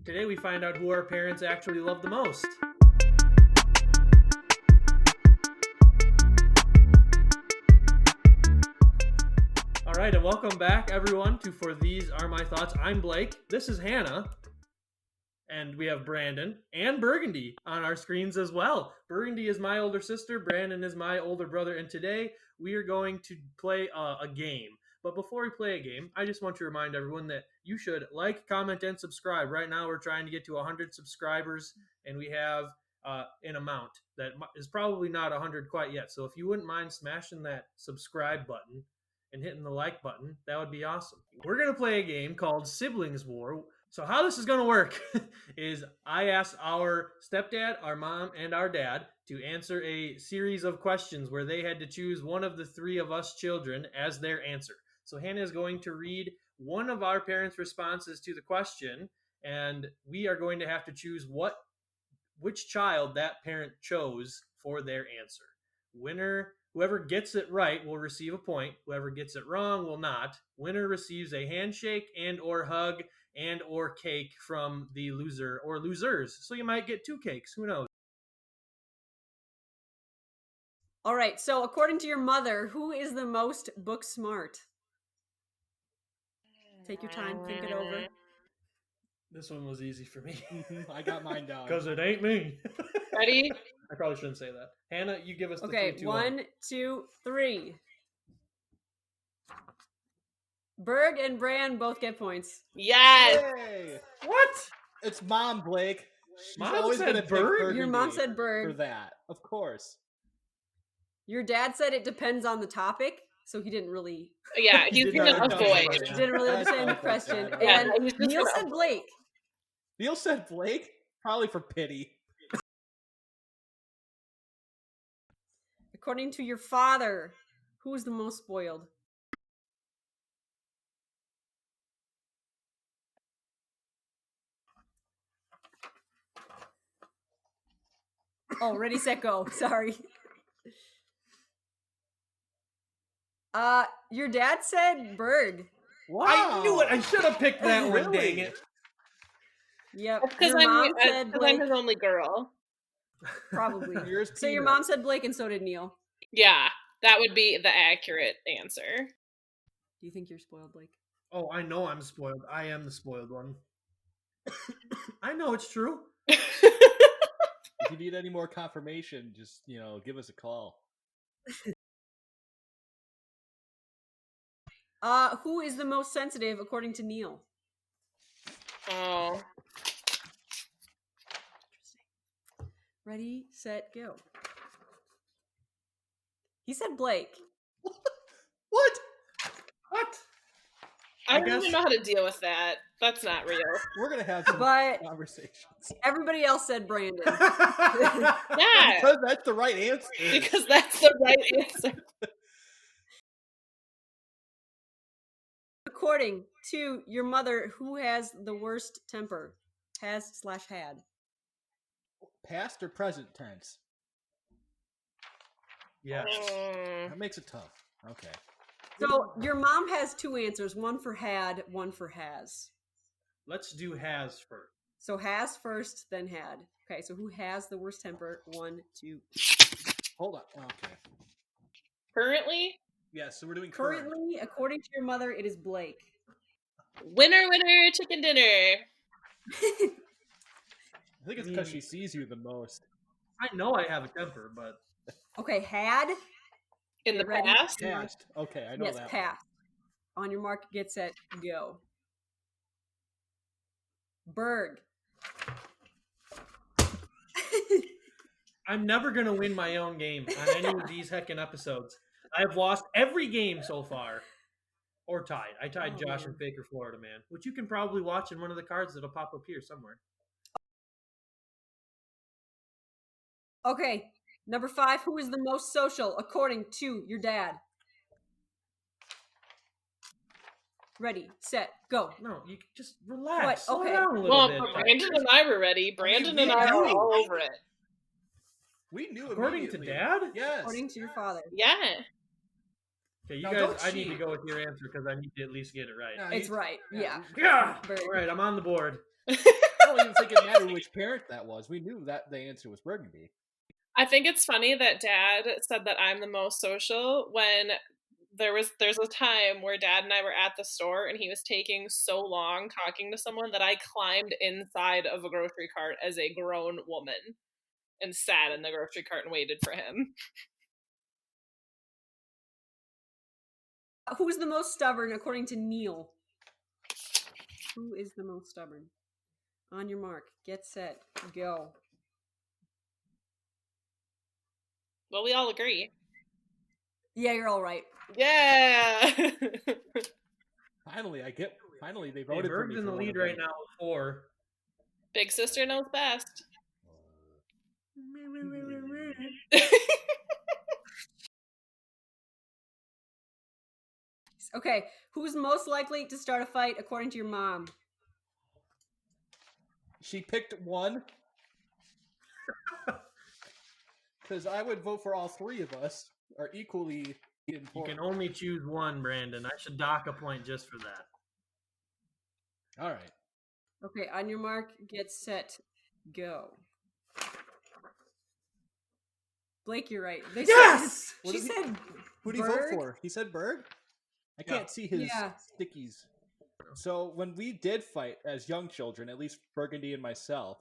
Today we find out who our parents actually love the most. All right, and welcome back, everyone, to For These Are My Thoughts. I'm Blake. This is Hannah. And we have Brandon and Burgandy on our screens as well. Burgandy is my older sister. Brandon is my older brother. And today we are going to play a game. But before we play a game, I just want to remind everyone that you should like, comment, and subscribe. Right now we're trying to get to 100 subscribers, and we have an amount that is probably not 100 quite yet. So if you wouldn't mind smashing that subscribe button and hitting the like button, that would be awesome. We're going to play a game called Sibling War. So how this is going to work is I ask our stepdad, our mom, and our dad to answer a series of questions where they had to choose one of the three of us children as their answer. So Hannah is going to read one of our parents' responses to the question, and we are going to have to choose which child that parent chose for their answer. Whoever gets it right will receive a point. Whoever gets it wrong will not. Winner receives a handshake and or hug and or cake from the loser or losers. So you might get 2 cakes. Who knows? All right. So according to your mother, who is the most book smart? Take your time. Think it over. This one was easy for me. I got mine down. Because it ain't me. Ready? I probably shouldn't say that. Hannah, you give us the 3, 2, 1, 2, 3. Berg and Bran both get points. Yes. Yay! What? It's Mom, Blake. She's Mom always said gonna pick Berg? Burgundy Your mom said for Berg. that, of course. Your dad said it depends on the topic, so he didn't really. Yeah, he's Did gonna not avoid. understand. He didn't really That's understand the not question. bad. Yeah, And he's just Neil gonna said avoid. Blake. Neil said Blake? Probably for pity. According to your father, who is the most spoiled? Oh, ready, set, go. Sorry. Your dad said Berg. Wow. I knew it. I should have picked that one. Really? Dang it. Yep. That's because Your I'm, mom said 'cause I'm Blake. his only girl. Probably. Yours, So your Peter. mom said Blake, and so did Neil. Yeah, that would be the accurate answer. Do you think you're spoiled, Blake? Oh, I know I'm spoiled. I am the spoiled one. I know it's true. If you need any more confirmation, just, give us a call. Who is the most sensitive according to Neil? Oh, Interesting. Ready, set, go. He said Blake. What? What? I don't guess- even know how to deal with that. That's not real. We're going to have some But conversations. everybody else said Brandon. Yeah, Because that's the right answer. because that's the right answer. According to your mother, who has the worst temper? Has/had. Past or present tense? Yeah. That makes it tough. Okay. So your mom has 2 answers, one for had, one for has. Let's do has first. So has first, then had. Okay, so who has the worst temper? 1, 2. Hold on. Okay. Currently, Yeah, so we're doing current. Currently, according to your mother, it is Blake. winner, chicken dinner. I think it's because she sees you the most. I know I have a temper, but Okay, had. In the Get ready. past, Past. Okay, I know Yes, that. past. On your mark, get set, go. Berg. I'm never going to win my own game on any of these heckin' episodes. I've lost every game so far. Or tied. I tied Oh, Josh man. and Faker, Florida Man, which you can probably watch in one of the cards that'll pop up here somewhere. Okay, number 5. Who is the most social according to your dad? Ready, set, go. No, you can just relax. What? Slow Okay. down a little well, bit. Brandon and I were ready. Brandon and I were all over it. We knew According to immediately. Dad? Yes. According to your father. Yeah. Okay, you Now, guys, don't I need to cheat. go with your answer because I need to at least get it right. No, It's right. Yeah. Yeah. Berg. All right, I'm on the board. Oh, don't even think it mattered which parent that was. We knew that the answer was Burgundy. I think it's funny that Dad said that I'm the most social when there's a time where Dad and I were at the store and he was taking so long talking to someone that I climbed inside of a grocery cart as a grown woman and sat in the grocery cart and waited for him. Who's the most stubborn according to Neil? Who is the most stubborn? On your mark, get set, go. Well, we all agree. Yeah, you're all right. Yeah. Finally, they Hey, voted for Berg's me. in the for one lead of right them. now with 4. Big sister knows best. Okay, who's most likely to start a fight according to your mom? She picked one. Because I would vote for all 3 of us are equally You important. can only choose one, Brandon. I should dock a point just for that. All right. Okay, on your mark, get set, go. Blake, you're right. They Yes! Said, she said Who did he vote Berg? for? He said Berg? I Yeah. can't see his Yeah. stickies. So when we did fight as young children, at least Burgundy and myself,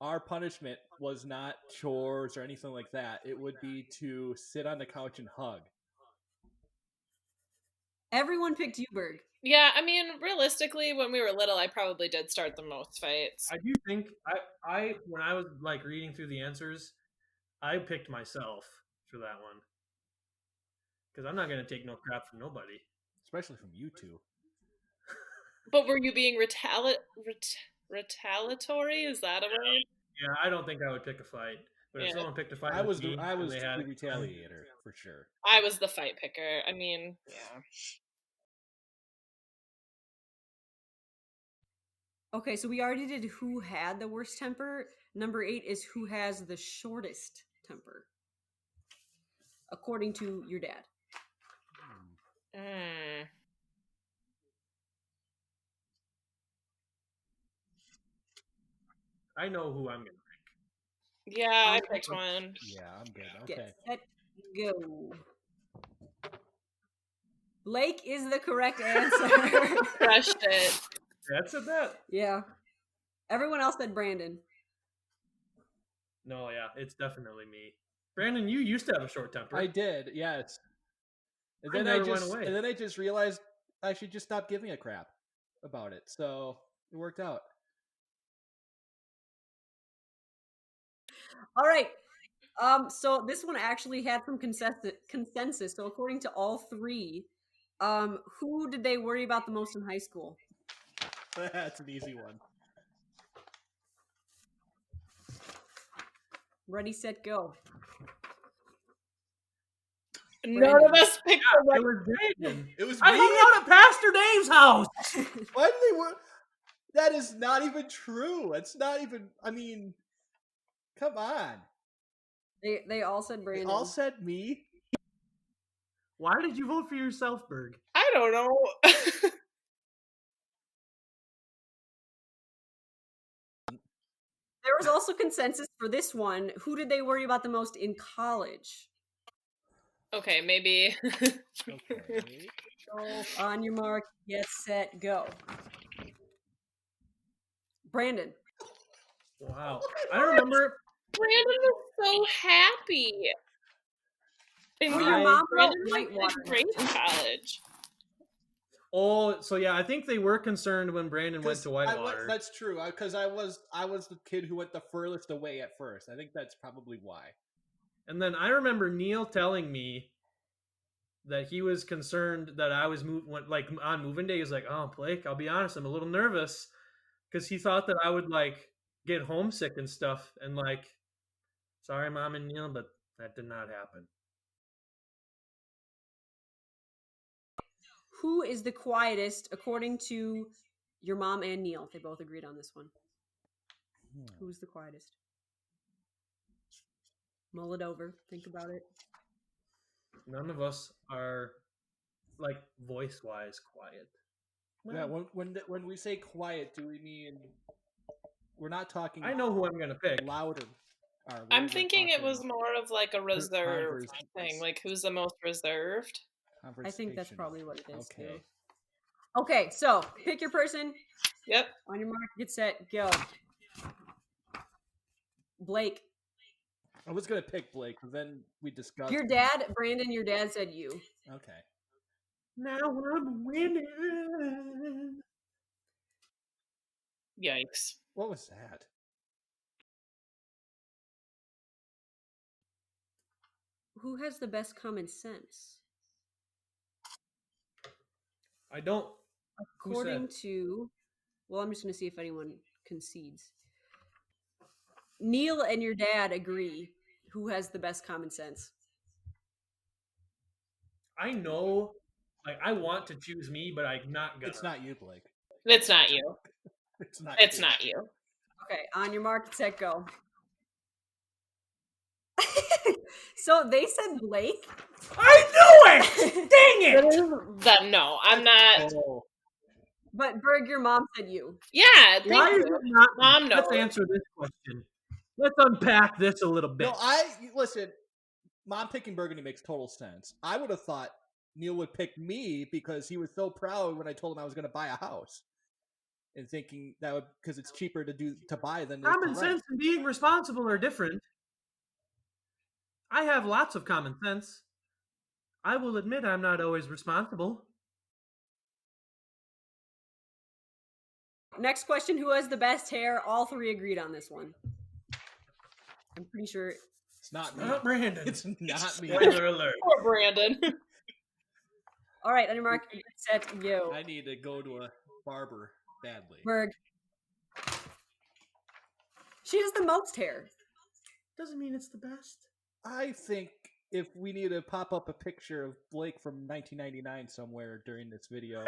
our punishment was not chores or anything like that. It would be to sit on the couch and hug. Everyone picked you, Berg. Yeah, I mean, realistically, when we were little, I probably did start the most fights. I do think I when I was like reading through the answers, I picked myself for that one because I'm not gonna take no crap from nobody. Especially from you two. But were you being retaliatory? Is that a word? Yeah, I don't think I would pick a fight. But if Yeah. someone picked a fight, I was with me, the and they had it- retaliator for sure. I was the fight picker. I mean, yeah. Okay, so we already did who had the worst temper. Number 8 is who has the shortest temper, according to your dad. Mm. I know who I'm gonna. Yeah, I picked one. Yeah, I'm good. Get Okay. set, go. Blake is the correct answer. Crushed it. That's a bet. Yeah. Everyone else said Brandon. No, yeah, it's definitely me. Brandon, you used to have a short temper. I did, yes. And I then never went away. And then I just realized I should just stop giving a crap about it. So it worked out. All right. So this one actually had some consensus. So according to all 3, who did they worry about the most in high school? That's an easy one. Ready, set, go. None of us picked the It right. was Brandon. It was I me? hung out at Pastor Dave's house. Why did they work? That is not even true. It's not even. I mean, come on. They all said They Brandon. all said me. Why did you vote for yourself, Berg? I don't know. There was also consensus for this one. Who did they worry about the most in college? Okay, maybe. Okay. On your mark, get set, go. Brandon. Wow. I remember. Brandon was so happy. And Well, your mom wrote Brandon Whitewater. did great in college. Oh, so yeah, I think they were concerned when Brandon went to Whitewater. That's true. Because I was the kid who went the furthest away at first. I think that's probably why. And then I remember Neil telling me that he was concerned that I was on moving day. He was like, "Oh, Blake, I'll be honest, I'm a little nervous," because he thought that I would like get homesick and stuff. And like, sorry, Mom and Neil, but that did not happen. Who is the quietest according to your mom and Neil? They both agreed on this one. Who's the quietest? Mull it over. Think about it. None of us are like voice-wise quiet. Yeah. When we say quiet, do we mean We're not talking. I know who I'm gonna pick. Louder. I'm thinking it was more of like a reserved thing. Like, who's the most reserved? I think that's probably what it is. Okay. Too. Okay, so pick your person. Yep. On your mark, get set, go. Blake. I was gonna pick Blake, but then we discussed Your dad, Brandon. Your dad said you. Okay. Now I'm winning. Yikes. What was that? Who has the best common sense? I don't. According to, well, I'm just going to see if anyone concedes. Neil and your dad agree. Who has the best common sense? I know. Like, I want to choose me, but I'm not gonna. It's not you, Blake. It's not you. It's not. It's you. not you. Okay, on your mark, set, go. So they said Blake. I knew it! Dang it! Then no, I'm not. Oh. But Berg, your mom said you. Yeah, Why is it not? Mom knows. Let's answer this question. Let's unpack this a little bit. No, listen. Mom picking Burgundy makes total sense. I would have thought Neil would pick me because he was so proud when I told him I was going to buy a house, and thinking that would because it's cheaper to buy than Common sense and being responsible are different. I have lots of common sense. I will admit I'm not always responsible. Next question, who has the best hair? All three agreed on this one. I'm pretty sure. It's not me. Not Brandon. It's not me. Spoiler alert. Poor Brandon. All right, on your mark, set, go. I need to go to a barber badly. Berg. She has the most hair. Doesn't mean it's the best. I think if we need to pop up a picture of Blake from 1999 somewhere during this video,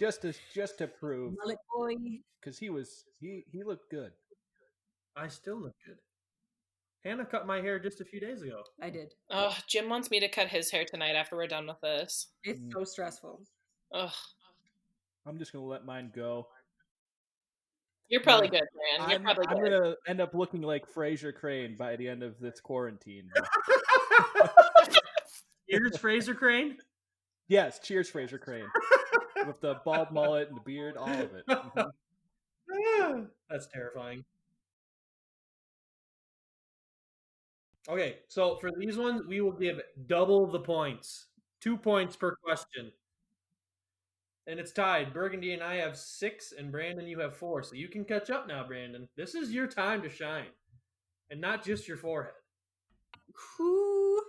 just to prove, Mullet boy. because he looked good. I still look good. Hannah cut my hair just a few days ago. I did. Oh, Jim wants me to cut his hair tonight after we're done with this. It's so stressful. Ugh. I'm just gonna let mine go. You're probably good, man. You're probably I'm good. gonna end up looking like Fraser Crane by the end of this quarantine. Here's Fraser Crane. Yes, cheers, Fraser Crane, with the bald mullet and the beard, all of it. Mm-hmm. That's terrifying. Okay, so for these ones, we will give double the points. 2 points per question. And it's tied. Burgundy and I have 6, and Brandon, you have 4. So you can catch up now, Brandon. This is your time to shine. And not just your forehead. Who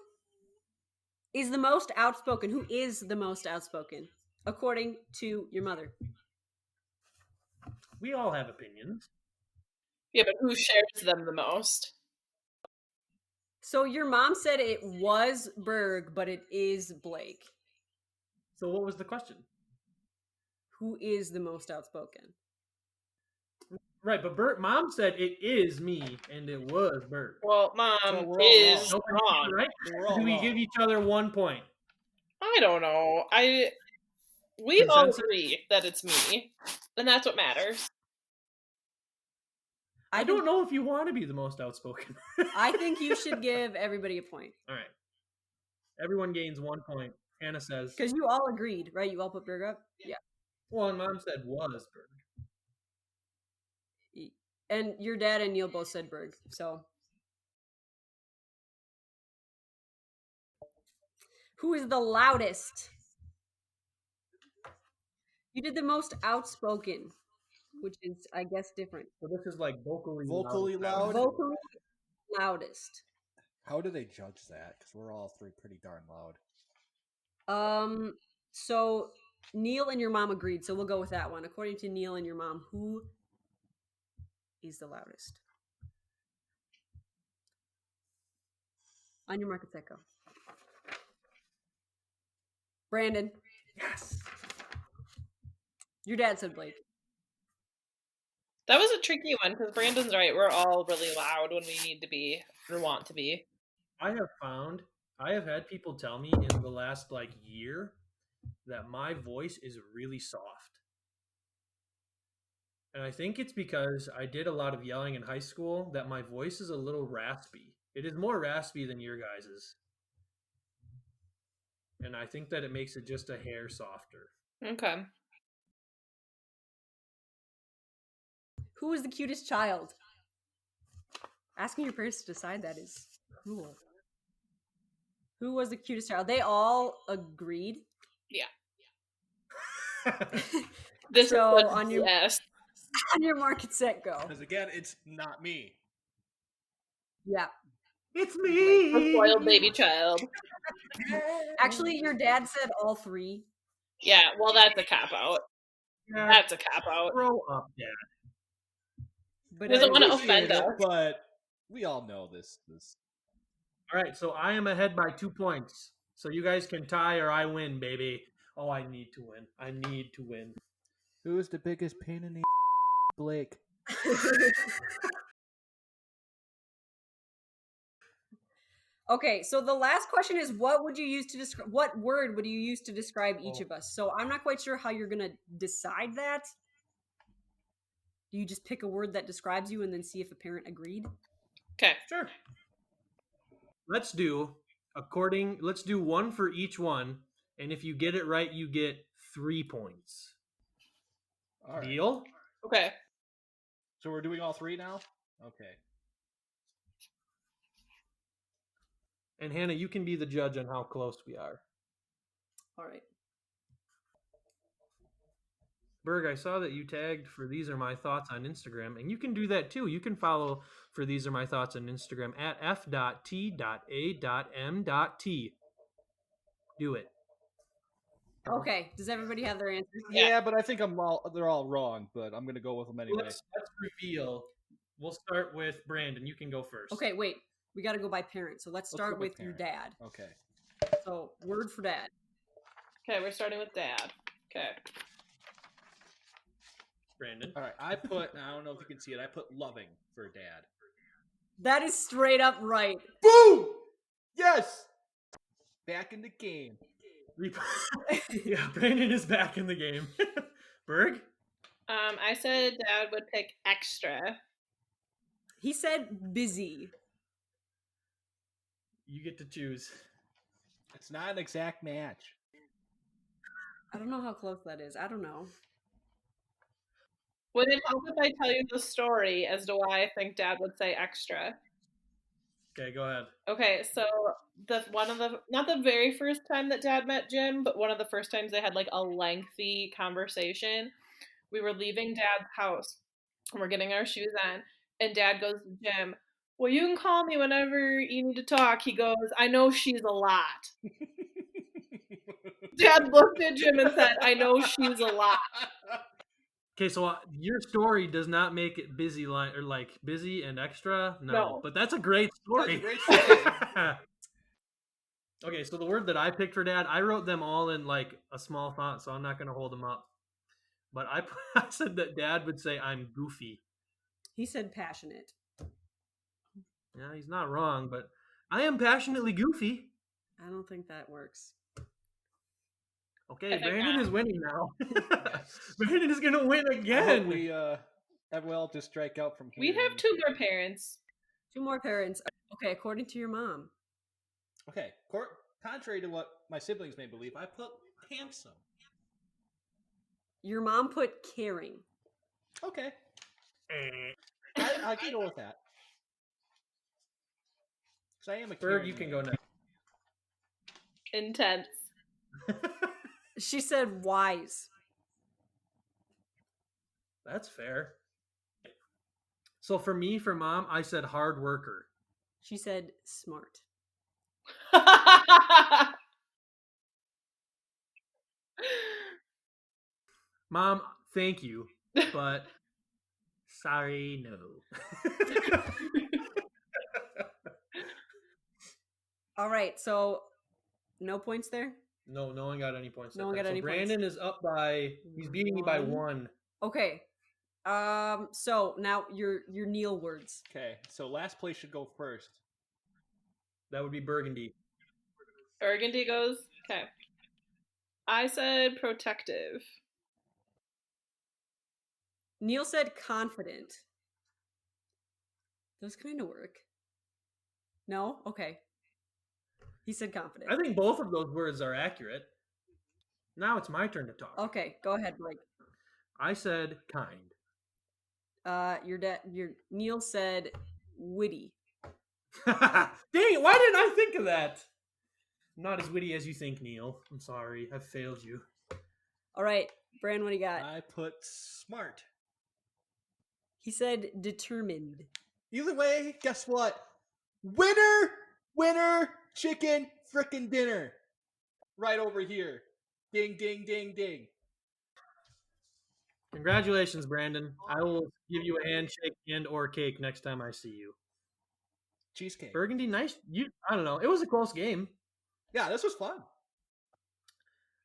is the most outspoken? Who is the most outspoken, according to your mother? We all have opinions. Yeah, but who shares them the most? So your mom said it was Berg, but it is Blake. So what was the question? Who is the most outspoken? Right, but Mom said it is me, and it was Bert. Well, Mom So we're all is wrong. wrong. Right? We're all Do we wrong. give each other 1 point? I don't know. We all Consensus? agree that it's me, and that's what matters. I don't know if you want to be the most outspoken. I think you should give everybody a point. All right. Everyone gains 1 point. Hannah says. Because you all agreed, right? You all put Berg up? Yeah. Well, and Mom said was Berg. And your dad and Neil both said Berg. So. Who is the loudest? You did the most outspoken, which is, I guess, different. So this is like vocally loud. Vocally loudest. How do they judge that? Because we're all three pretty darn loud. So Neil and your mom agreed, so we'll go with that one. According to Neil and your mom, who is the loudest? On your market, set, go. Brandon. Yes. Your dad said Blake. That was a tricky one because Brandon's right. We're all really loud when we need to be or want to be. I have had people tell me in the last year that my voice is really soft. And I think it's because I did a lot of yelling in high school that my voice is a little raspy. It is more raspy than your guys's. And I think that it makes it just a hair softer. Okay. Who was the cutest child? Asking your parents to decide that is cruel. Who was the cutest child? They all agreed. Yeah. This So is on your yes. on your mark, get set, go. Because again, it's not me. Yeah. It's A me! spoiled baby child. Actually, your dad said all three. Yeah, well, that's a cop out. Yeah, That's a cop out. grow up, Dad. But Doesn't wanna Appreciate offend it, us. but we all know this. All right, so I am ahead by 2 points. So you guys can tie or I win, baby. Oh, I need to win. I need to win. Who is the biggest pain in the Blake? Okay, so the last question is what would you use to describe what word would you use to describe each Oh. of us? So I'm not quite sure how you're gonna decide that. Do you just pick a word that describes you and then see if a parent agreed? Okay. Sure. Let's do one for each one, and if you get it right, you get 3 points. All right. Deal? Okay. So we're doing all three now? Okay. And Hannah, you can be the judge on how close we are. All right. Berg, I saw that you tagged for These Are My Thoughts on Instagram, and you can do that too. You can follow for These Are My Thoughts on Instagram at f.t.a.m.t. Do it. Okay. Does everybody have their answers? Yeah, but I think they're all wrong, but I'm gonna go with them anyway. Let's reveal. We'll start with Brandon. You can go first. Okay, wait. We got to go by parent. So let's Let's start go by with your parent. dad. Okay. So word for dad. Okay, we're starting with Dad. Okay. Brandon. All right. I don't know if you can see it. I put loving for dad. That is straight up right. Boom! Yes! Back in the game. Yeah, Brandon is back in the game. Berg? I said Dad would pick extra. He said busy. You get to choose. It's not an exact match. I don't know how close that is. I don't know. Would it help if I tell you the story as to why I think Dad would say extra? Okay, go ahead. Okay, so not the very first time that Dad met Jim, but one of the first times they had like a lengthy conversation. We were leaving Dad's house and we're getting our shoes on, and Dad goes to Jim, well, you can call me whenever you need to talk. He goes, I know she's a lot. Dad looked at Jim and said, I know she's a lot. Okay, so your story does not make it busy like busy and extra. No. But that's a great story. That's a great story. Okay, so the word that I picked for Dad, I wrote them all in like a small font, so I'm not going to hold them up. But I said that Dad would say I'm goofy. He said passionate. Yeah, he's not wrong, but I am passionately goofy. I don't think that works. Okay, I think Brandon not. is winning now. Yes. Brandon is going to win I hope again. we have well to strike out from here. We have 2 more parents. 2 more parents. Okay, according to your mom. Okay. Contrary to what my siblings may believe, I put handsome. Your mom put caring. Okay. I can go with that. Because I am a Berg, caring you can man. go next. Intense. She said wise. That's fair. So for me, for mom, I said hard worker. She said smart. Mom, thank you, but sorry, no. All right, so no points there? No one got any points. No that one time. got So any points. Brandon is up by. He's beating me by 1. Okay. So now your Neil words. Okay, so last place should go first. That would be Burgandy. Burgandy goes, okay. I said protective. Neil said confident. Those kind of work. No? Okay. He said confident. I think both of those words are accurate. Now it's my turn to talk. Okay, go ahead, Blake. I said kind. Your Neil said witty. Dang it, why didn't I think of that? I'm not as witty as you think, Neil. I'm sorry. I've failed you. All right, Bran, what do you got? I put smart. He said determined. Either way, guess what? Winner, chicken frickin' dinner. Right over here. Ding, ding, ding, ding. Congratulations, Brandon. I will give you a handshake and or cake next time I see you. Cheesecake. Burgundy, nice. I don't know. It was a close game. Yeah, this was fun.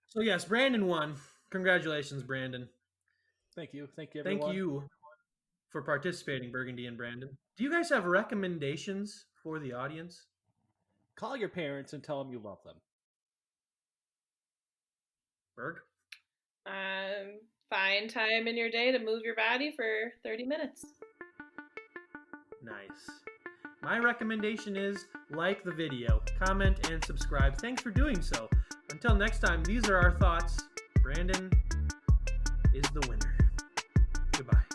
So yes, Brandon won. Congratulations, Brandon. Thank you, everyone. Thank you for participating, Burgundy and Brandon. Do you guys have recommendations for the audience? Call your parents and tell them you love them. Berg? Find time in your day to move your body for 30 minutes. Nice. My recommendation is like the video, comment, and subscribe. Thanks for doing so. Until next time, these are our thoughts. Brandon is the winner. Goodbye.